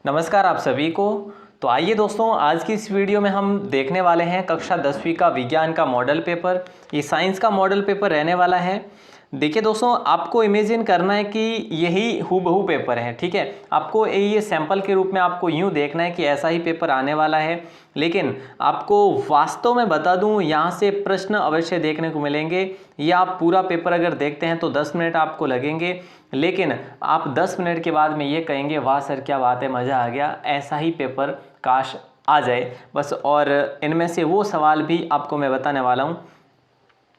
नमस्कार आप सभी को। तो आइए दोस्तों, आज की इस वीडियो में हम देखने वाले हैं कक्षा 10वीं का विज्ञान का मॉडल पेपर। ये साइंस का मॉडल पेपर रहने वाला है। देखिए दोस्तों, आपको इमेजिन करना है कि यही हूबहू पेपर है, ठीक है। आपको ये सैंपल के रूप में आपको यूँ देखना है कि ऐसा ही पेपर आने वाला है, लेकिन आपको वास्तव में बता दूं, यहाँ से प्रश्न अवश्य देखने को मिलेंगे। या आप पूरा पेपर अगर देखते हैं तो 10 मिनट आपको लगेंगे, लेकिन आप 10 मिनट के बाद में ये कहेंगे वाह सर क्या बात है, मज़ा आ गया, ऐसा ही पेपर काश आ जाए बस। और इनमें से वो सवाल भी आपको मैं बताने वाला हूँ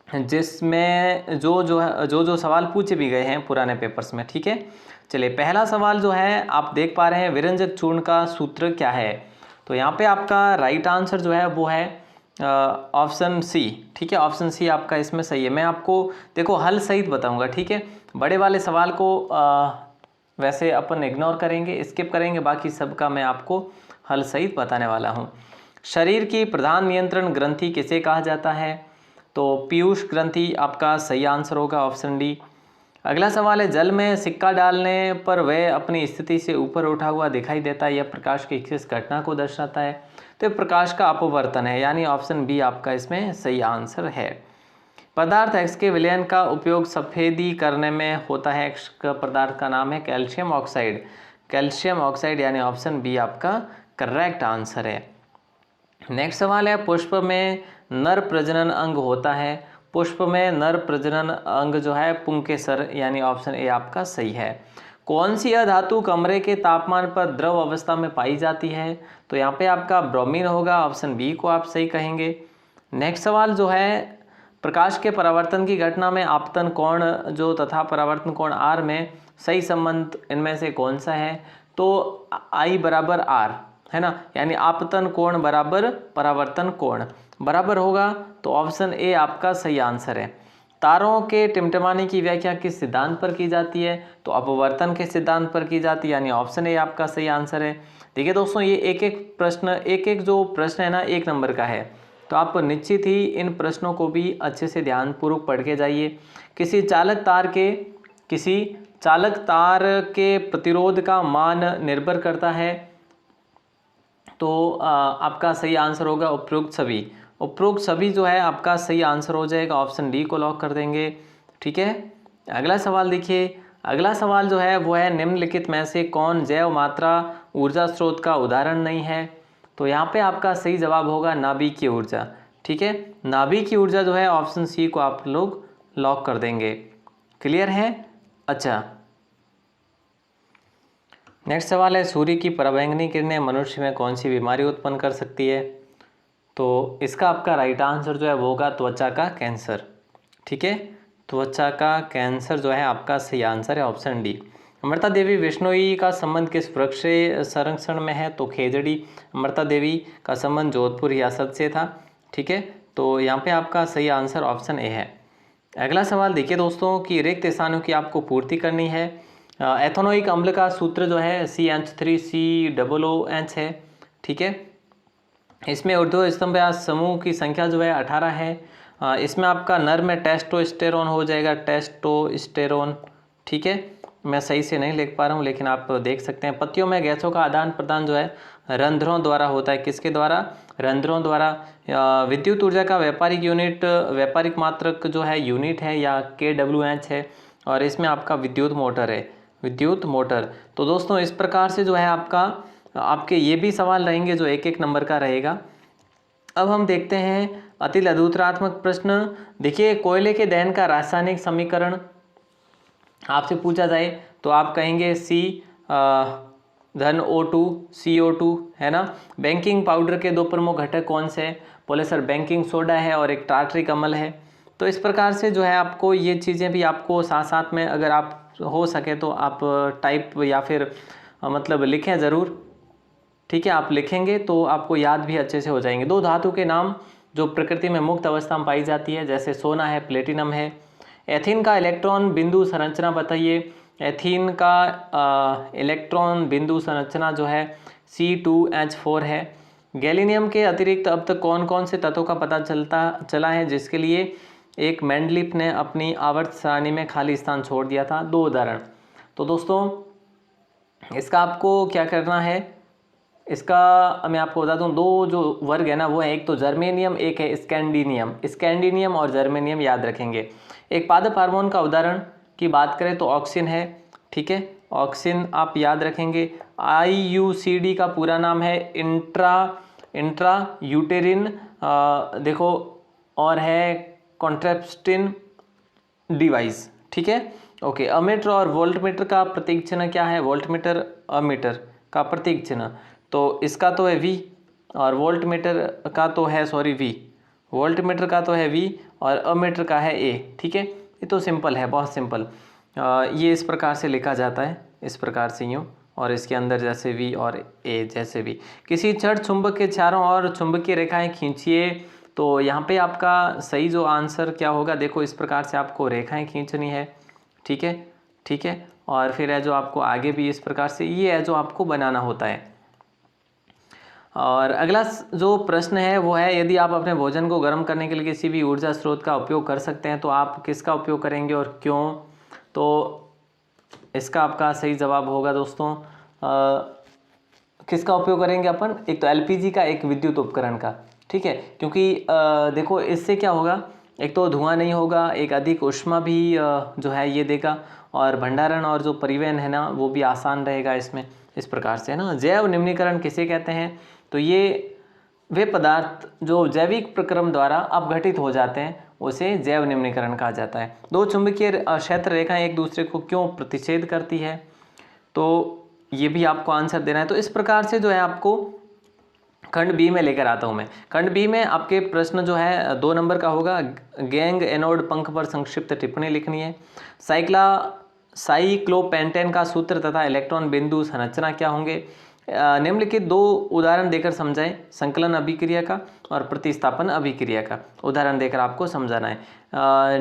जिसमें जो सवाल पूछे भी गए हैं पुराने पेपर्स में, ठीक है। चलिए, पहला सवाल जो है आप देख पा रहे हैं, विरंजक चूर्ण का सूत्र क्या है। तो यहाँ पे आपका राइट आंसर जो है वो है ऑप्शन सी, ठीक है। ऑप्शन सी आपका इसमें सही है। मैं आपको देखो हल सहित बताऊंगा, ठीक है। बड़े वाले सवाल को वैसे अपन इग्नोर करेंगे, स्किप करेंगे, बाकी सबका मैं आपको हल सहित बताने वाला हूँ। शरीर की प्रधान नियंत्रण ग्रंथि किसे कहा जाता है। तो पीयूष ग्रंथि आपका सही आंसर होगा, ऑप्शन डी। अगला सवाल है, जल में सिक्का डालने पर वह अपनी स्थिति से ऊपर उठा हुआ दिखाई देता है, यह प्रकाश की किस घटना को दर्शाता है। तो प्रकाश का अपवर्तन है, यानी ऑप्शन बी आपका इसमें सही आंसर है। पदार्थ एक्स के विलयन का उपयोग सफेदी करने में होता है, एक्स का पदार्थ का नाम है कैल्शियम ऑक्साइड। कैल्शियम ऑक्साइड यानी ऑप्शन बी आपका करेक्ट आंसर है। नेक्स्ट सवाल है, पुष्प में नर प्रजनन अंग होता है। पुष्प में नर प्रजनन अंग जो है पुंकेसर, यानी ऑप्शन ए आपका सही है। कौन सी अधातु कमरे के तापमान पर द्रव अवस्था में पाई जाती है। तो यहाँ पे आपका ब्रोमीन होगा, ऑप्शन बी को आप सही कहेंगे। नेक्स्ट सवाल जो है, प्रकाश के परावर्तन की घटना में आपतन कोण जो तथा परावर्तन कोण आर में सही संबंध इनमें से कौन सा है। तो आई बराबर आर है ना, यानी आपतन कोण बराबर परावर्तन कोण बराबर होगा, तो ऑप्शन ए आपका सही आंसर है। तारों के टिमटिमाने की व्याख्या किस सिद्धांत पर की जाती है। तो अपवर्तन के सिद्धांत पर की जाती है, यानी ऑप्शन ए आपका सही आंसर है। देखिए दोस्तों, ये एक एक जो प्रश्न है ना 1 नंबर का है, तो आप निश्चित ही इन प्रश्नों को भी अच्छे से ध्यानपूर्वक पढ़ के जाइए। किसी चालक तार के प्रतिरोध का मान निर्भर करता है। तो आपका सही आंसर होगा उपरोक्त सभी। उपरोक्त सभी जो है आपका सही आंसर हो जाएगा, ऑप्शन डी को लॉक कर देंगे, ठीक है। अगला सवाल देखिए, अगला सवाल जो है वो है, निम्नलिखित में से कौन जैव मात्रा ऊर्जा स्रोत का उदाहरण नहीं है। तो यहाँ पे आपका सही जवाब होगा नाभिकीय ऊर्जा, ठीक है। नाभिकीय ऊर्जा जो है ऑप्शन सी को आप लोग लॉक कर देंगे। क्लियर है। अच्छा, नेक्स्ट सवाल है, सूर्य की पराबैंगनी किरणें मनुष्य में कौन सी बीमारी उत्पन्न कर सकती है। तो इसका आपका राइट आंसर जो है वो होगा त्वचा का कैंसर, ठीक है। त्वचा का कैंसर जो है आपका सही आंसर है, ऑप्शन डी। अमृता देवी विश्नोई का संबंध किस वृक्ष से संरक्षण में है। तो खेजड़ी। अमृता देवी का संबंध जोधपुर रियासत से था, ठीक है। तो यहाँ पे आपका सही आंसर ऑप्शन ए है। अगला सवाल देखिए दोस्तों, कि रिक्त स्थानों की आपको पूर्ति करनी है। एथेनोइक अम्ल का सूत्र जो है CH3COOH है, ठीक है। इसमें ऊर्ध्व स्तंभ या समूह की संख्या जो है 18 है। इसमें आपका नर में टेस्टोस्टेरोन हो जाएगा, टेस्टोस्टेरोन, ठीक है। मैं सही से नहीं लिख पा रहा हूँ, लेकिन आप देख सकते हैं। पत्तियों में गैसों का आदान प्रदान जो है रंध्रों द्वारा होता है। किसके द्वारा। रंध्रों द्वारा। विद्युत ऊर्जा का व्यापारिक मात्रक जो है यूनिट है या kWh है, और इसमें आपका विद्युत मोटर है, विद्युत मोटर। तो दोस्तों इस प्रकार से जो है आपके ये भी सवाल रहेंगे जो 1-1 नंबर का रहेगा। अब हम देखते हैं अति लघुत्तरात्मक प्रश्न। देखिए, कोयले के दहन का रासायनिक समीकरण आपसे पूछा जाए तो आप कहेंगे C(O2) CO2 है ना। बेकिंग पाउडर के 2 प्रमुख घटक कौन से हैं। बोले सर बेकिंग सोडा है और एक टार्टरिक अम्ल है। तो इस प्रकार से जो है आपको ये चीज़ें भी आपको साथ साथ में, अगर आप हो सके तो आप टाइप या फिर मतलब लिखें ज़रूर, ठीक है। आप लिखेंगे तो आपको याद भी अच्छे से हो जाएंगे। 2 धातु के नाम जो प्रकृति में मुक्त अवस्था में पाई जाती है, जैसे सोना है, प्लेटिनम है। एथीन का इलेक्ट्रॉन बिंदु संरचना बताइए। एथीन का इलेक्ट्रॉन बिंदु संरचना जो है C2H4 है। गैलीनियम के अतिरिक्त अब तक कौन कौन से तत्वों का पता चला है जिसके लिए एक मेंडलीफ ने अपनी आवर्त सारणी में खाली स्थान छोड़ दिया था। 2 उदाहरण। तो दोस्तों इसका आपको क्या करना है, इसका मैं आपको बता दूं, दो जो वर्ग है ना वो है, एक तो जर्मेनियम, एक है स्कैंडिनियम। स्कैंडिनियम और जर्मेनियम याद रखेंगे। एक पादप हार्मोन का उदाहरण की बात करें तो ऑक्सिन है, ठीक है, ऑक्सिन आप याद रखेंगे। IUCD का पूरा नाम है इंट्रा यूटेरिन देखो, और है कॉन्ट्रेप्स्टिन डिवाइस, ठीक है, ओके। अमीटर और वोल्टमीटर का प्रतीक चिन्ह क्या है? वोल्टमीटर अमीटर का प्रतीक चिन्ह, तो इसका तो है V, और वोल्टमीटर का तो है V, वोल्टमीटर का तो है V और अमीटर का है A, ठीक है। ये तो सिंपल है, बहुत सिंपल। ये इस प्रकार से लिखा जाता है, इस प्रकार से यूँ, और इसके अंदर जैसे V और A जैसे V। किसी छड़ चुंबक के चारों ओर चुंबकीय रेखाएं खींचिए, तो यहाँ पे आपका सही जो आंसर क्या होगा, देखो इस प्रकार से आपको रेखाएं खींचनी है, ठीक है, ठीक है। और फिर है जो आपको आगे भी इस प्रकार से, ये है जो आपको बनाना होता है। और अगला जो प्रश्न है वो है, यदि आप अपने भोजन को गर्म करने के लिए किसी भी ऊर्जा स्रोत का उपयोग कर सकते हैं तो आप किसका उपयोग करेंगे और क्यों? तो इसका आपका सही जवाब होगा दोस्तों, किसका उपयोग करेंगे अपन? एक तो LPG का, एक विद्युत उपकरण का, ठीक है। क्योंकि देखो इससे क्या होगा, एक तो धुआं नहीं होगा, एक अधिक ऊष्मा भी जो है ये देगा, और भंडारण और जो परिवहन है ना वो भी आसान रहेगा इसमें, इस प्रकार से है ना। जैव निम्नीकरण किसे कहते हैं? तो ये वे पदार्थ जो जैविक प्रक्रम द्वारा अपघटित हो जाते हैं उसे जैव निम्नीकरण कहा जाता है। दो चुंबकीय क्षेत्र रेखाएं एक दूसरे को क्यों प्रतिच्छेद करती है? तो ये भी आपको आंसर देना है। तो इस प्रकार से जो है आपको खंड बी में लेकर आता हूं मैं। खंड बी में आपके प्रश्न जो है 2 नंबर का होगा, गैंग एनोड पंख पर संक्षिप्त टिप्पणी लिखनी है। साइक्लोपेंटेन का सूत्र तथा इलेक्ट्रॉन बिंदु संरचना क्या होंगे? निम्नलिखित 2 उदाहरण देकर समझाएं, संकलन अभिक्रिया का और प्रतिस्थापन अभिक्रिया का। उदाहरण देकर आपको समझाना है।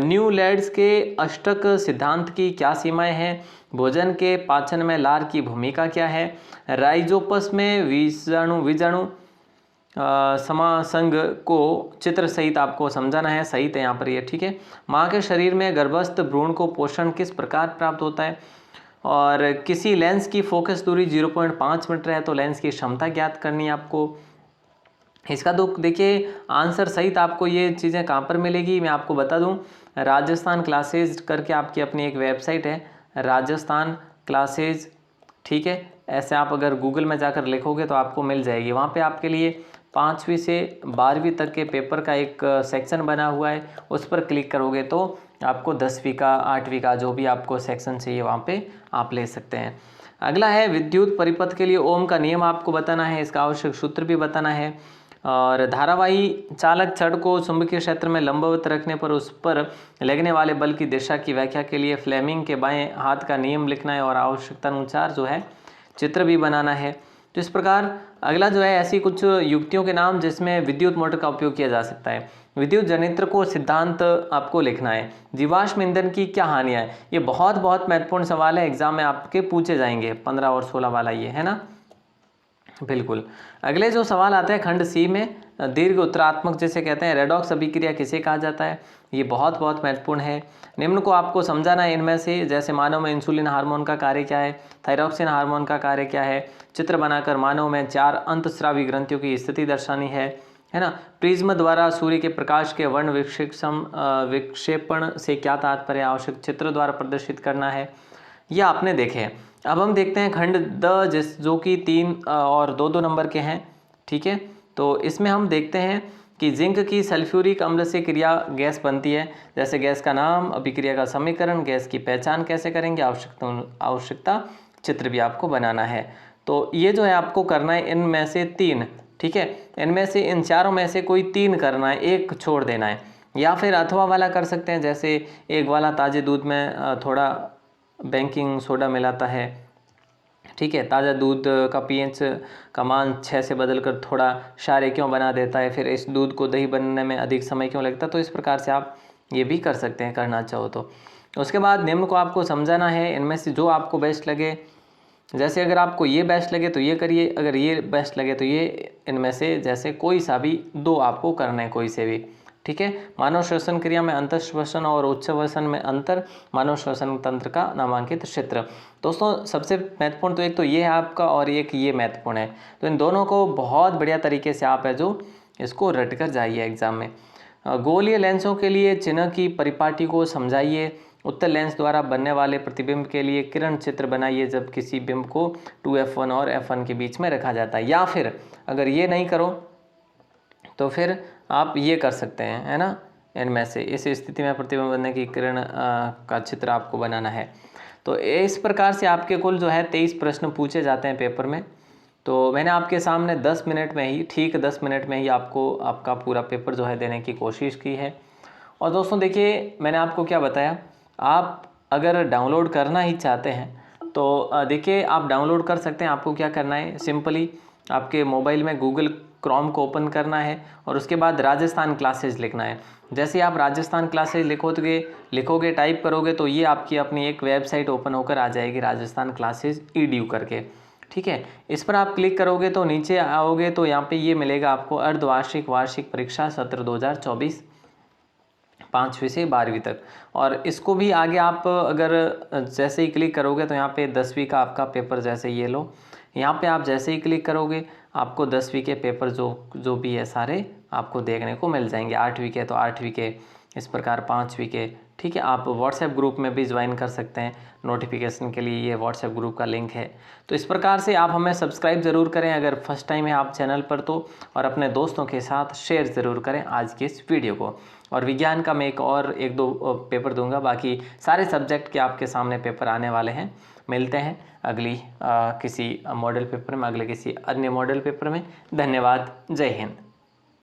न्यूलैंड्स के अष्टक सिद्धांत की क्या सीमाएं हैं? भोजन के पाचन में लार की भूमिका क्या है? राइजोपस में विजाणु समासंग को चित्र सहित आपको समझाना है, सहित है यहाँ पर ये, ठीक है। माँ के शरीर में गर्भस्थ भ्रूण को पोषण किस प्रकार प्राप्त होता है? और किसी लेंस की फोकस दूरी 0.5 मीटर है तो लेंस की क्षमता ज्ञात करनी है आपको। इसका तो देखिए आंसर सहित आपको ये चीज़ें कहाँ पर मिलेगी, मैं आपको बता दूं, राजस्थान क्लासेज करके आपकी अपनी एक वेबसाइट है, राजस्थान क्लासेज, ठीक है। ऐसे आप अगर गूगल में जाकर लिखोगे तो आपको मिल जाएगी। वहाँ पे आपके लिए 5वीं से 12वीं तक के पेपर का एक सेक्शन बना हुआ है, उस पर क्लिक करोगे तो आपको 10वीं का 8वीं का जो भी आपको सेक्शन चाहिए वहाँ पे आप ले सकते हैं। अगला है विद्युत परिपथ के लिए ओम का नियम आपको बताना है, इसका आवश्यक सूत्र भी बताना है। और धारावाही चालक छड़ को चुंबकीय क्षेत्र में लंबवत रखने पर उस पर लगने वाले बल की दिशा की व्याख्या के लिए फ्लेमिंग के बाएं हाथ का नियम लिखना है और आवश्यकता अनुसार जो है चित्र भी बनाना है। तो इस प्रकार अगला जो है ऐसी कुछ युक्तियों के नाम जिसमें विद्युत मोटर का उपयोग किया जा सकता है। विद्युत जनित्र को सिद्धांत आपको लिखना है। जीवाश्म ईंधन की क्या हानियां है? ये बहुत महत्वपूर्ण सवाल है, एग्जाम में आपके पूछे जाएंगे, 15 और 16 वाला ये है ना, बिल्कुल। अगले जो सवाल आते हैं खंड सी में, दीर्घ उत्तरात्मक जिसे कहते हैं, रेडॉक्स अभिक्रिया किसे कहा जाता है? ये बहुत महत्वपूर्ण है। निम्न को आपको समझाना है इनमें से, जैसे मानव में इंसुलिन हार्मोन का कार्य क्या है, थायरॉक्सिन हार्मोन का कार्य क्या है, चित्र बनाकर मानव में 4 अंतस्रावी ग्रंथियों की स्थिति दर्शानी है ना। प्रिज्म द्वारा सूर्य के प्रकाश के वर्ण विक्षेपण से क्या तात्पर्य, आवश्यक चित्र द्वारा प्रदर्शित करना है। यह आपने देखे हैं। अब हम देखते हैं खंड द जो कि 3 और 2 नंबर के हैं, ठीक है। तो इसमें हम देखते हैं कि जिंक की सल्फ्यूरिक अम्ल से क्रिया गैस बनती है, जैसे गैस का नाम, अभिक्रिया का समीकरण, गैस की पहचान कैसे करेंगे, आवश्यकता चित्र भी आपको बनाना है। तो ये जो है आपको करना है इनमें से 3, ठीक है। इनमें से इन चारों में से कोई 3 करना है, एक छोड़ देना है, या फिर अथवा वाला कर सकते हैं, जैसे एक वाला ताज़े दूध में थोड़ा बेकिंग सोडा मिलाता है, ठीक है, ताज़ा दूध का pH का मान 6 से बदलकर थोड़ा क्षारीय क्यों बना देता है, फिर इस दूध को दही बनने में अधिक समय क्यों लगता है। तो इस प्रकार से आप ये भी कर सकते हैं करना चाहो तो। उसके बाद निम्न को आपको समझाना है, इनमें से जो आपको बेस्ट लगे, जैसे अगर आपको ये बेस्ट लगे तो ये करिए, अगर ये बेस्ट लगे तो ये, इनमें से जैसे कोई सा भी 2 आपको करना है, कोई से भी, ठीक है। मानव श्वसन क्रिया में अंतःश्वसन और उच्छ्वसन में अंतर, मानव श्वसन तंत्र का नामांकित क्षेत्र। दोस्तों सबसे महत्वपूर्ण तो एक तो ये है आपका, और एक ये महत्वपूर्ण है, तो इन दोनों को बहुत बढ़िया तरीके से आप है जो इसको रट कर जाइए एग्जाम में। गोलीय लेंसों के लिए चिन्ह की परिपाटी को समझाइए। उत्तल लेंस द्वारा बनने वाले प्रतिबिंब के लिए किरण चित्र बनाइए जब किसी बिंब को 2f1 और f1 के बीच में रखा जाता है। या फिर अगर ये नहीं करो तो फिर आप ये कर सकते हैं, है ना, इनमें से इस स्थिति में प्रतिबिंब बनने की किरण का चित्र आपको बनाना है। तो इस प्रकार से आपके कुल जो है 23 प्रश्न पूछे जाते हैं पेपर में। तो मैंने आपके सामने 10 मिनट में ही, ठीक 10 मिनट में ही आपको आपका पूरा पेपर जो है देने की कोशिश की है। और दोस्तों देखिए मैंने आपको क्या बताया, आप अगर डाउनलोड करना ही चाहते हैं तो देखिए आप डाउनलोड कर सकते हैं। आपको क्या करना है, सिंपली आपके मोबाइल में गूगल क्रोम को ओपन करना है और उसके बाद राजस्थान क्लासेज लिखना है। जैसे आप राजस्थान क्लासेज लिखोगे टाइप करोगे तो ये आपकी अपनी एक वेबसाइट ओपन होकर आ जाएगी, राजस्थान क्लासेज edu करके, ठीक है। इस पर आप क्लिक करोगे तो नीचे आओगे तो यहाँ पे ये मिलेगा आपको अर्धवार्षिक वार्षिक परीक्षा सत्र 2024 5वीं से 12वीं तक। और इसको भी आगे आप अगर जैसे ही क्लिक करोगे तो यहाँ पे 10वीं का आपका पेपर, जैसे ये लो, यहाँ पे आप जैसे ही क्लिक करोगे आपको 10वीं के पेपर जो भी है सारे आपको देखने को मिल जाएंगे। 8वीं के तो 8वीं के, इस प्रकार 5वीं के, ठीक है। आप व्हाट्सएप ग्रुप में भी ज्वाइन कर सकते हैं, नोटिफिकेशन के लिए ये व्हाट्सएप ग्रुप का लिंक है। तो इस प्रकार से आप हमें सब्सक्राइब ज़रूर करें अगर फर्स्ट टाइम है आप चैनल पर तो, और अपने दोस्तों के साथ शेयर ज़रूर करें आज के इस वीडियो को। और विज्ञान का मैं एक दो पेपर दूंगा, बाकी सारे सब्जेक्ट के आपके सामने पेपर आने वाले हैं। मिलते हैं अगली किसी मॉडल पेपर में, अगले किसी अन्य मॉडल पेपर में। धन्यवाद, जय हिंद।